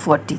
40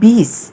20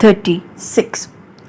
36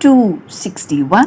261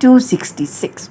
266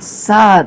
7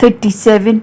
37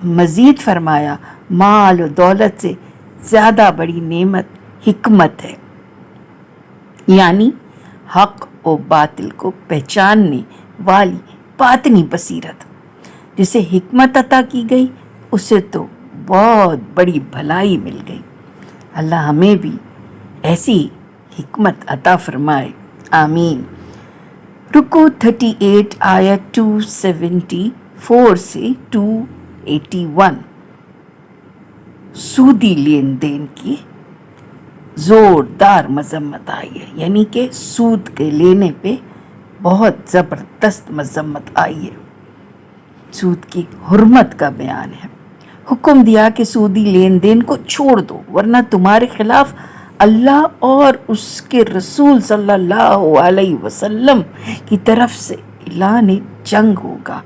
مزید فرمایا مال و دولت سے زیادہ بڑی نعمت حکمت ہے، یعنی حق و باطل کو پہچاننے والی باطنی بصیرت۔ جسے حکمت عطا کی گئی اسے تو بہت بڑی بھلائی مل گئی۔ اللہ ہمیں بھی ایسی حکمت عطا فرمائے، آمین۔ رکو 38 آیت 274 سے 281 سودی لین دین کی زوردار مذمت آئی ہے، یعنی کہ سود کے لینے پہ بہت زبردست مذمت آئی ہے۔ سود کی حرمت کا بیان ہے۔ حکم دیا کہ سودی لین دین کو چھوڑ دو، ورنہ تمہارے خلاف اللہ اور اس کے رسول صلی اللہ علیہ وسلم کی طرف سے اعلان جنگ ہوگا۔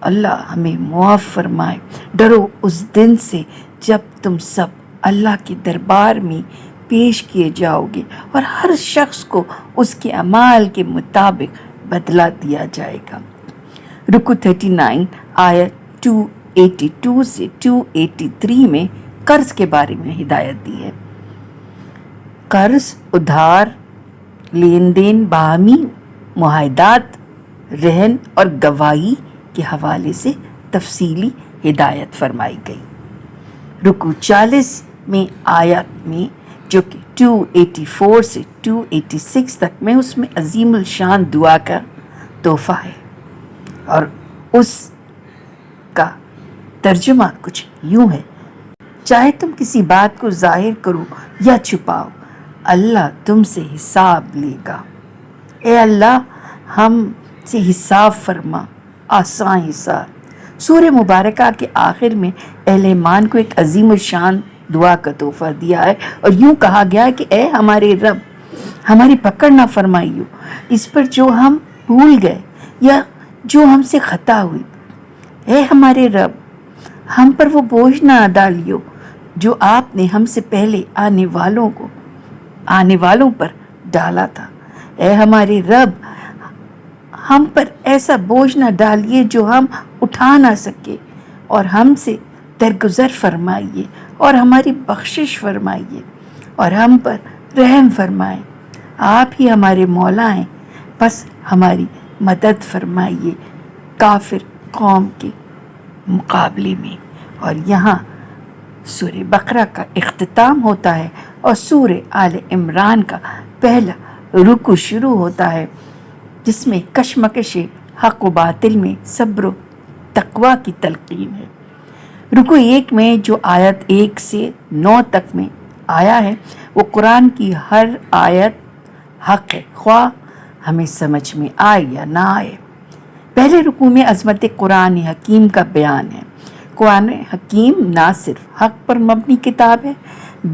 اللہ ہمیں معاف فرمائے۔ ڈرو اس دن سے جب تم سب اللہ کے دربار میں پیش کیے جاؤ گے اور ہر شخص کو اس کے اعمال کے مطابق بدلہ دیا جائے گا۔ رکو 39 آیت 282 سے 283 میں قرض کے بارے میں ہدایت دی ہے۔ قرض، ادھار، لین دین، باہمی معاہدات، رہن اور گواہی کے حوالے سے تفصیلی ہدایت فرمائی گئی۔ رکو 40 میں آیت میں جو کہ 284 سے 286 تک میں، اس میں عظیم الشان دعا کا تحفہ ہے، اور اس کا ترجمہ کچھ یوں ہے: چاہے تم کسی بات کو ظاہر کرو یا چھپاؤ، اللہ تم سے حساب لے گا۔ اے اللہ ہم سے حساب فرما، آسان حساب۔ سورہ مبارکہ کے آخر میں اہل ایمان کو ایک عظیم الشان دعا کا تحفہ دیا ہے، اور یوں کہا گیا ہے کہ اے ہمارے رب، ہماری پکڑ نہ فرمائیو اس پر جو ہم بھول گئے یا جو ہم سے خطا ہوئی۔ اے ہمارے رب، ہم پر وہ بوجھ نہ ڈالیو جو آپ نے ہم سے پہلے آنے والوں پر ڈالا تھا۔ اے ہمارے رب، ہم پر ایسا بوجھ نہ ڈالیے جو ہم اٹھا نہ سکے، اور ہم سے درگزر فرمائیے اور ہماری بخشش فرمائیے اور ہم پر رحم فرمائیں۔ آپ ہی ہمارے مولا ہیں، بس ہماری مدد فرمائیے کافر قوم کے مقابلے میں۔ اور یہاں سورہ بقرہ کا اختتام ہوتا ہے اور سورہ آل عمران کا پہلا رکوع شروع ہوتا ہے، جس میں کشمکش حق و باطل میں صبر و تقوی کی تلقین ہے۔ رکوع 1 میں جو آیت 1 سے 9 تک میں آیا ہے، وہ قرآن کی ہر آیت حق ہے، خواہ ہمیں سمجھ میں آئے یا نہ آئے۔ پہلے رکوع میں عظمت قرآن حکیم کا بیان ہے۔ قرآن حکیم نہ صرف حق پر مبنی کتاب ہے،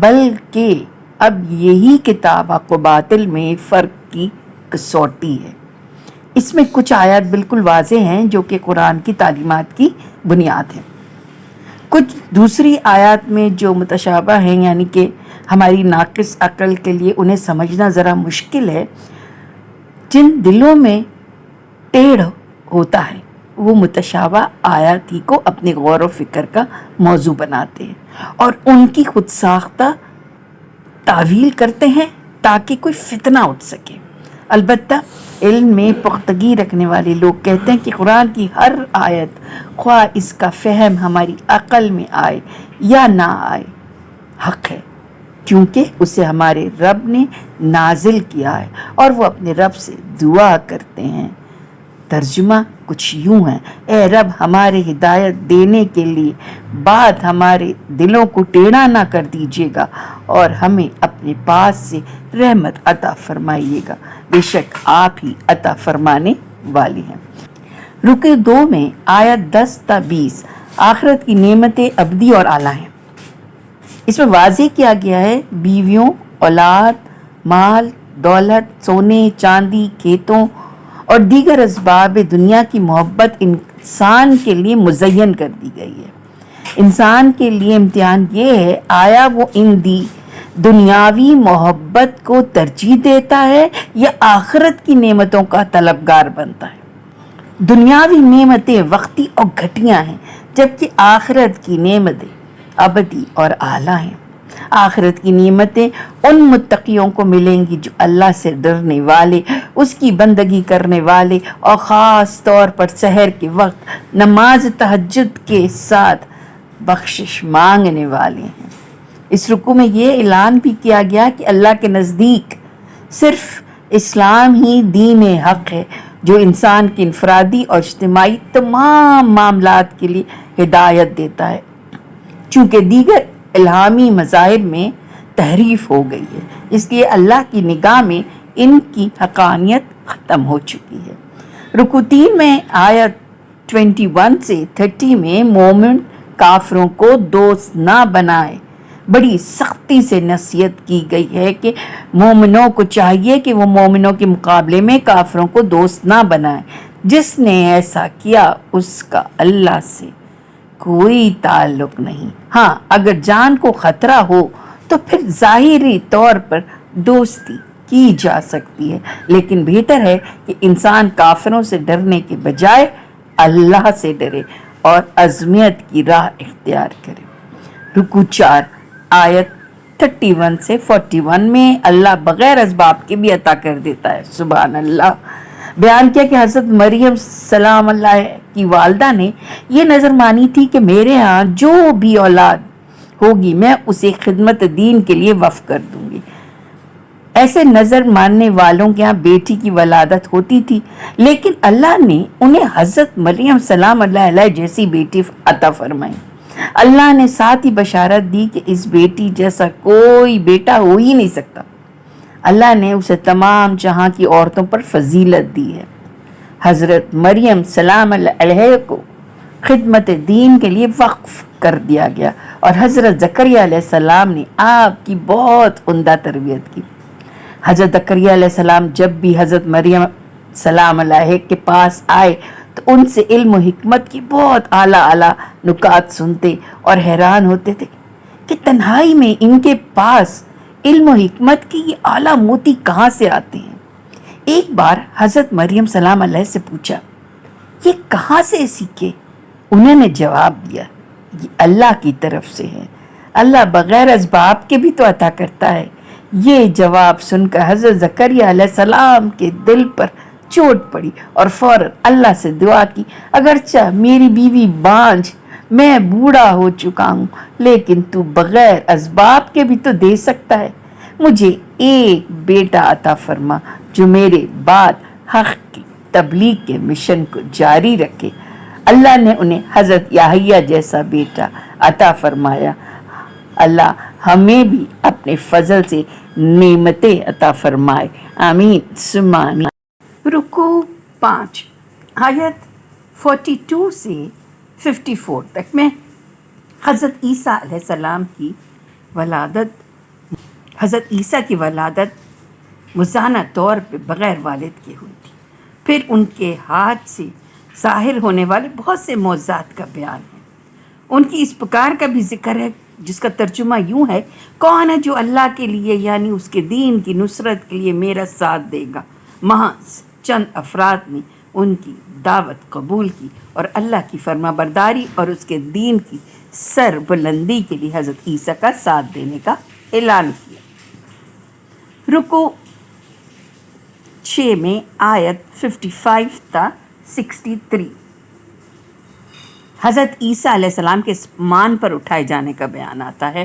بلکہ اب یہی کتاب حق و باطل میں فرق کی کسوٹی ہے۔ اس میں کچھ آیات بالکل واضح ہیں جو کہ قرآن کی تعلیمات کی بنیاد ہیں۔ کچھ دوسری آیات میں جو متشابہ ہیں، یعنی کہ ہماری ناقص عقل کے لیے انہیں سمجھنا ذرا مشکل ہے۔ جن دلوں میں ٹیڑھ ہوتا ہے وہ متشابہ آیات ہی کو اپنے غور و فکر کا موضوع بناتے ہیں اور ان کی خود ساختہ تعویل کرتے ہیں تاکہ کوئی فتنہ اٹھ سکے۔ البتہ علم میں پختگی رکھنے والے لوگ کہتے ہیں کہ قرآن کی ہر آیت، خواہ اس کا فہم ہماری عقل میں آئے یا نہ آئے، حق ہے، کیونکہ اسے ہمارے رب نے نازل کیا ہے اور وہ اپنے رب سے دعا کرتے ہیں۔ ترجمہ کچھ یوں ہے: اے رب، ہمارے ہدایت دینے کے لیے بعد ہمارے دلوں کو ٹیڑھا نہ کر دیجیے گا اور ہمیں اپنے پاس سے رحمت عطا فرمائیے گا، بے شک آپ ہی عطا فرمانے والے ہیں۔ رکوع 2 میں آیت 10 تا 20 آخرت کی نعمتیں ابدی اور اعلیٰ ہیں۔ اس میں واضح کیا گیا ہے بیویوں، اولاد، مال، دولت، سونے چاندی، کھیتوں اور دیگر اسباب دنیا کی محبت انسان کے لیے مزین کر دی گئی ہے۔ انسان کے لیے امتحان یہ ہے، آیا وہ ان دنیاوی محبت کو ترجیح دیتا ہے یا آخرت کی نعمتوں کا طلبگار بنتا ہے۔ دنیاوی نعمتیں وقتی اور گھٹیاں ہیں، جبکہ آخرت کی نعمتیں ابدی اور اعلیٰ ہیں۔ آخرت کی نعمتیں ان متقیوں کو ملیں گی جو اللہ سے ڈرنے والے، اس کی بندگی کرنے والے اور خاص طور پر سحر کے وقت نماز تہجد کے ساتھ بخشش مانگنے والے ہیں۔ اس رکوع میں یہ اعلان بھی کیا گیا کہ اللہ کے نزدیک صرف اسلام ہی دین حق ہے جو انسان کے انفرادی اور اجتماعی تمام معاملات کے لیے ہدایت دیتا ہے، چونکہ دیگر الہامی مذاہب میں تحریف ہو گئی ہے، اس لیے اللہ کی نگاہ میں ان کی حقانیت ختم ہو چکی ہے۔ رکوع 3 میں آیت 21 سے 30 میں مومن کافروں کو دوست نہ بنائے، بڑی سختی سے نصیحت کی گئی ہے کہ مومنوں کو چاہیے کہ وہ مومنوں کے مقابلے میں کافروں کو دوست نہ بنائیں۔ جس نے ایسا کیا اس کا اللہ سے کوئی تعلق نہیں۔ ہاں، اگر جان کو خطرہ ہو تو پھر ظاہری طور پر دوستی کی جا سکتی ہے، لیکن بہتر ہے کہ انسان کافروں سے ڈرنے کے بجائے اللہ سے ڈرے اور عظمیت کی راہ اختیار کرے۔ رکوع 4 آیت 31 سے 41 میں اللہ بغیر اسباب کے بھی عطا کر دیتا ہے۔ سبحان اللہ۔ بیان کیا کہ حضرت مریم سلام اللہ کی والدہ نے یہ نظر مانی تھی کہ میرے ہاں جو بھی اولاد ہوگی میں اسے خدمت دین کے لیے وقف کر دوں گی۔ ایسے نظر ماننے والوں کے ہاں بیٹی کی ولادت ہوتی تھی، لیکن اللہ نے انہیں حضرت مریم سلام اللہ علیہ جیسی بیٹی عطا فرمائی۔ اللہ نے ساتھ ہی بشارت دی کہ اس بیٹی جیسا کوئی بیٹا ہو ہی نہیں سکتا۔ اللہ نے اسے تمام جہاں کی عورتوں پر فضیلت دی ہے۔ حضرت مریم سلام اللہ علیہ کو خدمت دین کے لیے وقف کر دیا گیا اور حضرت زکریا علیہ السلام نے آپ کی بہت عمدہ تربیت کی۔ حضرت زکریا علیہ السلام جب بھی حضرت مریم سلام علیہ کے پاس آئے تو ان سے علم و حکمت کی بہت اعلیٰ نکات سنتے اور حیران ہوتے تھے کہ تنہائی میں ان کے پاس علم و حکمت کی یہ اعلیٰ موتی کہاں سے آتے ہیں۔ ایک بار حضرت مریم سلام علیہ سے پوچھا، یہ کہاں سے سیکھے؟ انہوں نے جواب دیا، یہ اللہ کی طرف سے ہے، اللہ بغیر اسباب کے بھی تو عطا کرتا ہے۔ یہ جواب سن کر حضرت زکریا علیہ السلام کے دل پر چوٹ پڑی اور فوراً اللہ سے دعا کی، اگرچہ میری بیوی بانجھ، میں بوڑھا ہو چکا ہوں، لیکن تو بغیر اسباب کے بھی تو دے سکتا ہے، مجھے ایک بیٹا عطا فرما جو میرے بعد حق کی تبلیغ کے مشن کو جاری رکھے۔ اللہ نے انہیں حضرت یحییٰ جیسا بیٹا عطا فرمایا۔ اللہ ہمیں بھی اپنے فضل سے نعمتیں عطا فرمائے، آمین ثم آمین۔ رکوع 5 آیت 42 سے 54 تک میں حضرت عیسیٰ علیہ السلام کی ولادت مزانہ طور پہ بغیر والد کے ہوئی تھی۔ پھر ان کے ہاتھ سے ظاہر ہونے والے بہت سے معجزات کا بیان ہے۔ ان کی اس پکار کا بھی ذکر ہے جس کا ترجمہ یوں ہے، کون ہے جو اللہ کے لیے یعنی اس کے دین کی نصرت کے لیے میرا ساتھ دے گا۔ محض چند افراد نے ان کی دعوت قبول کی اور اللہ کی فرما برداری اور اس کے دین کی سر بلندی کے لیے حضرت عیسیٰ کا ساتھ دینے کا اعلان کیا۔ رکوع 6 میں آیت 55 تا 63 حضرت عیسیٰ علیہ السلام کے مان پر اٹھائے جانے کا بیان آتا ہے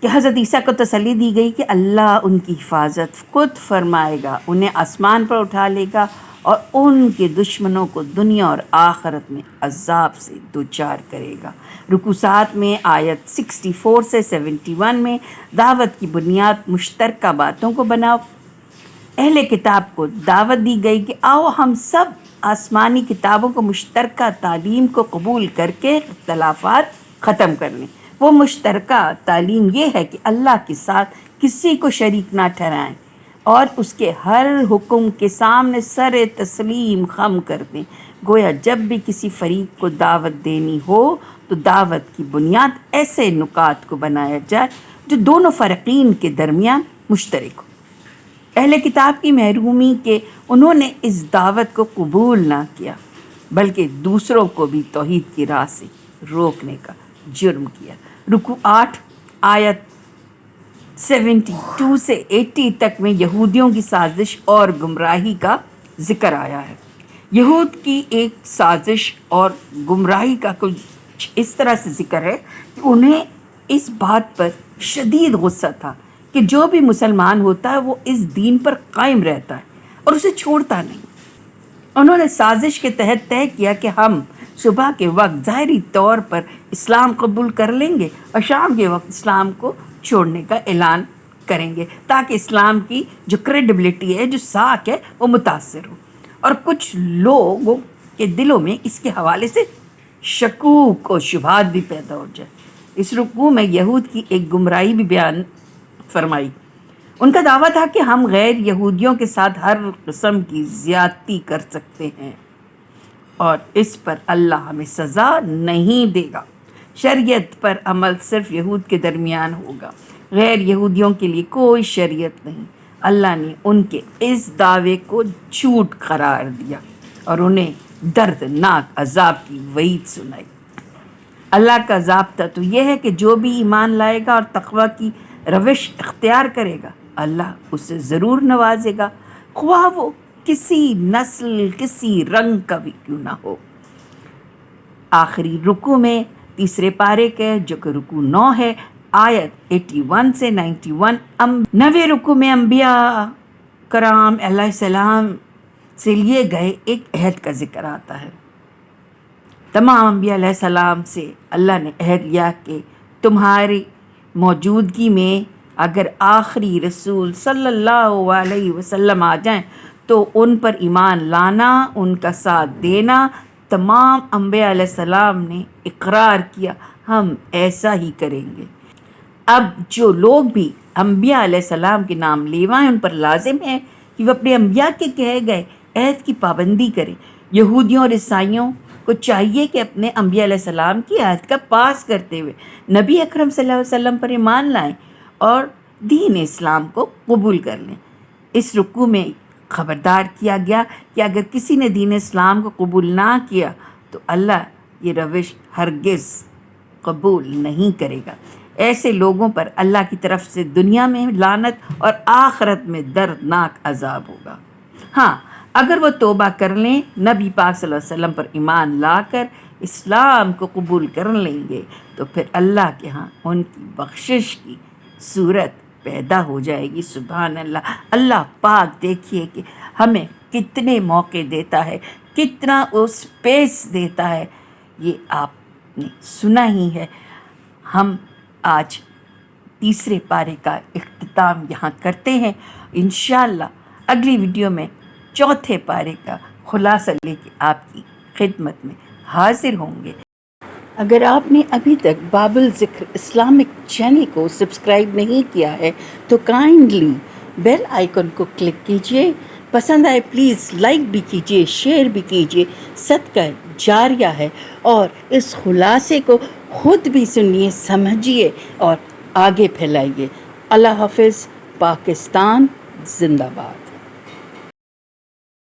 کہ حضرت عیسیٰ کو تسلی دی گئی کہ اللہ ان کی حفاظت خود فرمائے گا، انہیں آسمان پر اٹھا لے گا اور ان کے دشمنوں کو دنیا اور آخرت میں عذاب سے دوچار کرے گا۔ رکوع 7 میں آیت 64 سے 71 میں دعوت کی بنیاد مشترکہ باتوں کو بناؤ۔ اہل کتاب کو دعوت دی گئی کہ آؤ ہم سب آسمانی کتابوں کو مشترکہ تعلیم کو قبول کر کے اختلافات ختم کر لیں۔ وہ مشترکہ تعلیم یہ ہے کہ اللہ کے ساتھ کسی کو شریک نہ ٹھہرائیں اور اس کے ہر حکم کے سامنے سر تسلیم خم کر دیں۔ گویا جب بھی کسی فریق کو دعوت دینی ہو تو دعوت کی بنیاد ایسے نکات کو بنایا جائے جو دونوں فرقین کے درمیان مشترک ہو۔ اہل کتاب کی محرومی کہ انہوں نے اس دعوت کو قبول نہ کیا بلکہ دوسروں کو بھی توحید کی راہ سے روکنے کا جرم کیا۔ رکوع 8 آیت 72 سے 80 تک میں یہودیوں کی سازش اور گمراہی کا ذکر آیا ہے۔ یہود کی ایک سازش اور گمراہی کا کچھ اس طرح سے ذکر ہے کہ انہیں اس بات پر شدید غصہ تھا کہ جو بھی مسلمان ہوتا ہے وہ اس دین پر قائم رہتا ہے اور اسے چھوڑتا نہیں۔ انہوں نے سازش کے تحت طے کیا کہ ہم صبح کے وقت ظاہری طور پر اسلام قبول کر لیں گے اور شام کے وقت اسلام کو چھوڑنے کا اعلان کریں گے تاکہ اسلام کی جو کریڈیبلٹی ہے، جو ساکھ ہے، وہ متاثر ہو، اور کچھ لوگوں کے دلوں میں اس کے حوالے سے شکوک و شبہات بھی پیدا ہو جائے۔ اس رکوع میں یہود کی ایک گمراہی بھی بیان فرمائی۔ ان کا دعویٰ تھا کہ ہم غیر یہودیوں کے ساتھ ہر قسم کی زیادتی کر سکتے ہیں اور اس پر اللہ ہمیں سزا نہیں دے گا۔ شریعت پر عمل صرف یہود کے درمیان ہوگا، غیر یہودیوں کے لیے کوئی شریعت نہیں۔ اللہ نے ان کے اس دعوے کو جھوٹ قرار دیا اور انہیں دردناک عذاب کی وعید سنائی۔ اللہ کا ضابطہ تو یہ ہے کہ جو بھی ایمان لائے گا اور تقوی کی روش اختیار کرے گا، اللہ اسے ضرور نوازے گا، خواہ وہ کسی نسل، کسی رنگ کا بھی کیوں نہ ہو۔ آخری رکوع میں تیسرے پارے کے جو کہ رکوع 9 ہے، آیت 81 سے 91، 9ویں رکوع میں انبیاء کرام علیہ السلام سے لیے گئے ایک عہد کا ذکر آتا ہے۔ تمام انبیاء علیہ السلام سے اللہ نے عہد لیا کہ تمہاری موجودگی میں اگر آخری رسول صلی اللہ علیہ وسلم آ جائیں تو ان پر ایمان لانا، ان کا ساتھ دینا۔ تمام انبیاء علیہ السلام نے اقرار کیا ہم ایسا ہی کریں گے۔ اب جو لوگ بھی انبیاء علیہ السلام کے نام لیوا ہیں ان پر لازم ہے کہ وہ اپنے انبیاء کے کہے گئے عہد کی پابندی کریں۔ یہودیوں اور عیسائیوں کو چاہیے کہ اپنے انبیاء علیہ السلام کی عہد کا پاس کرتے ہوئے نبی اکرم صلی اللہ علیہ وسلم پر ایمان لائیں اور دین اسلام کو قبول کر لیں۔ اس رکوع میں خبردار کیا گیا کہ اگر کسی نے دین اسلام کو قبول نہ کیا تو اللہ یہ روش ہرگز قبول نہیں کرے گا۔ ایسے لوگوں پر اللہ کی طرف سے دنیا میں لعنت اور آخرت میں دردناک عذاب ہوگا۔ ہاں، اگر وہ توبہ کر لیں، نبی پاک صلی اللہ علیہ وسلم پر ایمان لا کر اسلام کو قبول کر لیں گے تو پھر اللہ کے ہاں ان کی بخشش کی صورت پیدا ہو جائے گی۔ سبحان اللہ۔ اللہ پاک دیکھیے کہ ہمیں کتنے موقع دیتا ہے، کتنا اسپیس دیتا ہے، یہ آپ نے سنا ہی ہے۔ ہم آج تیسرے پارے کا اختتام یہاں کرتے ہیں۔ انشاءاللہ اگلی ویڈیو میں چوتھے پارے کا خلاصہ لے کے آپ کی خدمت میں حاضر ہوں گے۔ اگر آپ نے ابھی تک بابل ذکر اسلامک چینل کو سبسکرائب نہیں کیا ہے تو کائنڈلی بیل آئیکن کو کلک کیجئے، پسند آئے پلیز لائک بھی کیجئے، شیئر بھی کیجئے، صدقہ جاریہ ہے، اور اس خلاصے کو خود بھی سنیے، سمجھیے اور آگے پھیلائیے۔ اللہ حافظ۔ پاکستان زندہ باد۔